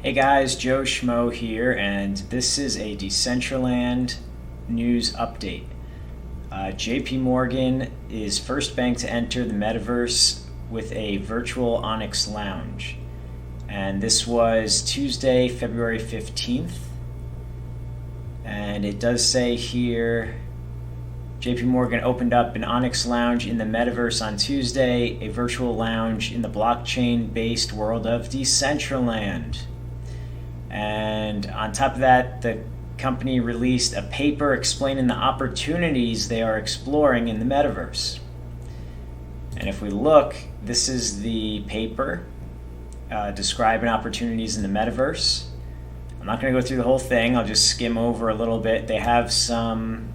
Hey guys, Joe Schmoe here, and this is a Decentraland news update. JP Morgan is first bank to enter the Metaverse with a virtual Onyx Lounge. And this was Tuesday, February 15th. And it does say here, JP Morgan opened up an Onyx Lounge in the Metaverse on Tuesday, a virtual lounge in the blockchain-based world of Decentraland. And on top of that, the company released a paper explaining the opportunities they are exploring in the metaverse. And if we look, this is the paper describing opportunities in the metaverse. I'm not going to go through the whole thing. I'll just skim over a little bit. They have some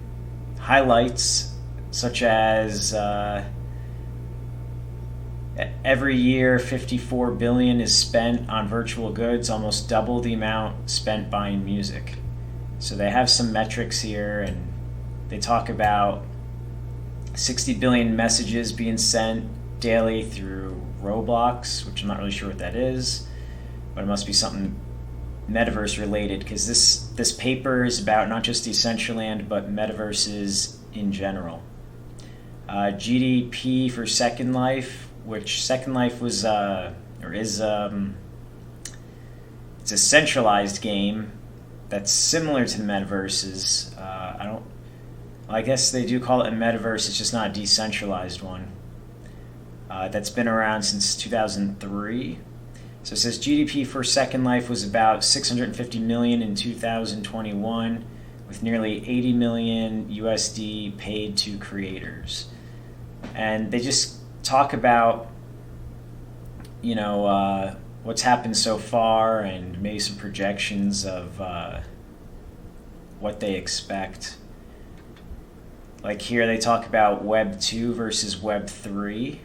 highlights, such as every year, $54 billion is spent on virtual goods, almost double the amount spent buying music. So they have some metrics here, and they talk about 60 billion messages being sent daily through Roblox, which I'm not really sure what that is, but it must be something metaverse related, because this paper is about not just Decentraland, but metaverses in general. GDP for Second Life, which Second Life was it's a centralized game that's similar to the metaverses. I guess they do call it a metaverse. It's just not a decentralized one. That's been around since 2003. So it says GDP for Second Life was about 650 million in 2021, with nearly 80 million USD paid to creators. And they just talk about, what's happened so far and maybe some projections of what they expect. Like here they talk about Web 2 versus Web 3.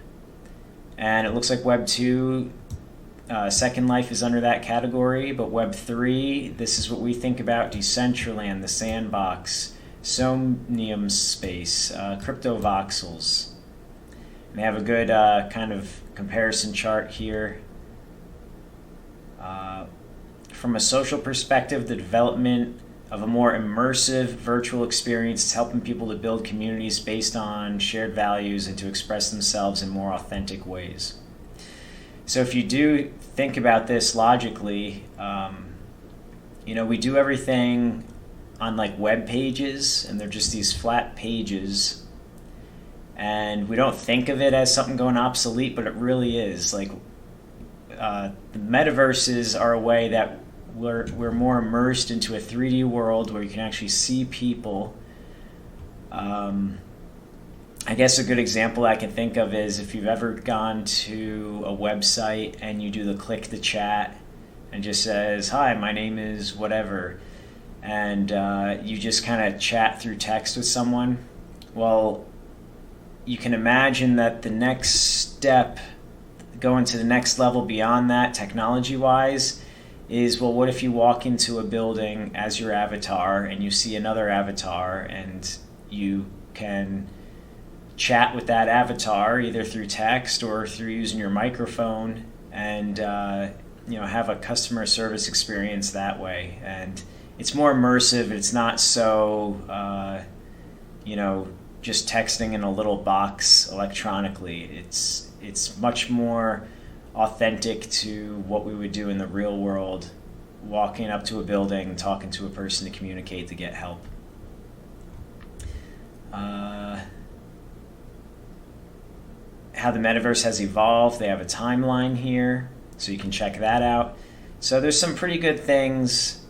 And it looks like Web 2, Second Life is under that category, but Web 3, this is what we think about Decentraland, the Sandbox, Somnium Space, Crypto voxels. They have a good kind of comparison chart here. From a social perspective, the development of a more immersive virtual experience is helping people to build communities based on shared values and to express themselves in more authentic ways. So if you do think about this logically, we do everything on like web pages, and they're just these flat pages. And we don't think of it as something going obsolete, but it really is. Like the metaverses are a way that we're more immersed into a 3D world where you can actually see people. I guess a good example I can think of is if you've ever gone to a website and you do the click the chat and just says, "Hi, my name is whatever," and you just kind of chat through text with someone. Well, you can imagine that the next step, going to the next level beyond that technology-wise, is, well, what if you walk into a building as your avatar and you see another avatar and you can chat with that avatar either through text or through using your microphone and have a customer service experience that way. And it's more immersive. It's not so just texting in a little box electronically. It's much more authentic to what we would do in the real world, walking up to a building, talking to a person to communicate, to get help. How the metaverse has evolved, they have a timeline here, so you can check that out. So there's some pretty good things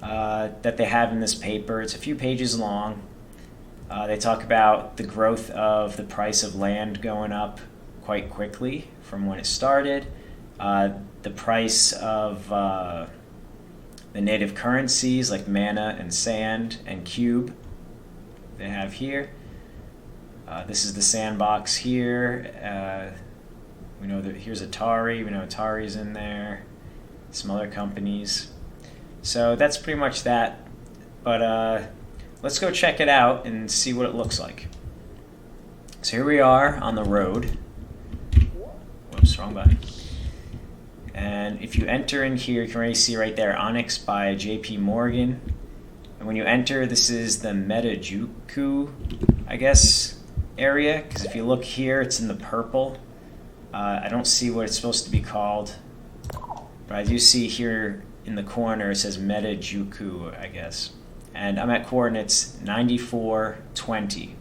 that they have in this paper. It's a few pages long. They talk about the growth of the price of land going up quite quickly from when it started. The price of the native currencies like mana and sand and cube they have here. This is the sandbox here. We know that here's Atari. We know Atari's in there. Some other companies. So that's pretty much that. But let's go check it out and see what it looks like. So here we are on the road. Whoops, wrong button. And if you enter in here, you can already see right there, Onyx by JP Morgan. And when you enter, this is the Metajuku, I guess, area. Because if you look here, it's in the purple. I don't see what it's supposed to be called. But I do see here in the corner, it says Metajuku, I guess. And I'm at coordinates 9420.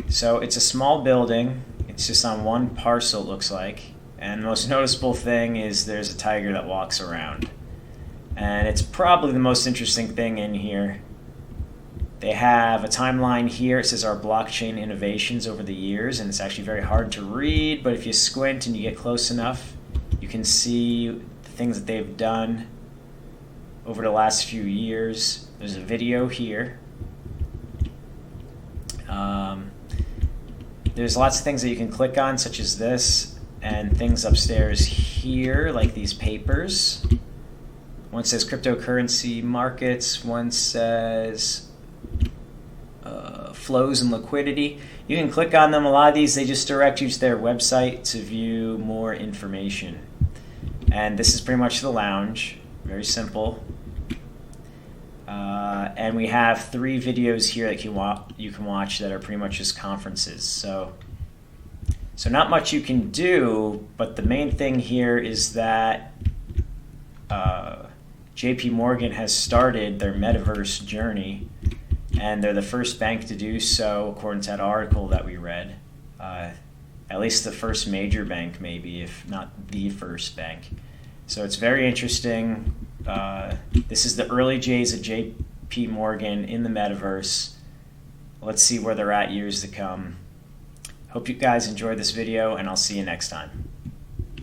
So it's a small building. It's just on one parcel, it looks like. And the most noticeable thing is there's a tiger that walks around. And it's probably the most interesting thing in here. They have a timeline here. It says our blockchain innovations over the years, and it's actually very hard to read, but if you squint and you get close enough, you can see the things that they've done over the last few years. There's a video here. There's lots of things that you can click on, such as this, and things upstairs here, like these papers. One says cryptocurrency markets, one says flows and liquidity. You can click on them. A lot of these, they just direct you to their website to view more information. And this is pretty much the lounge. Very simple. And we have 3 videos here that you can watch that are pretty much just conferences. So not much you can do, but the main thing here is that JP Morgan has started their Metaverse journey, and they're the first bank to do so, according to that article that we read. At least the first major bank, maybe, if not the first bank. So it's very interesting. This is the early days of JP Morgan in the Metaverse. Let's see where they're at years to come. Hope you guys enjoyed this video, and I'll see you next time.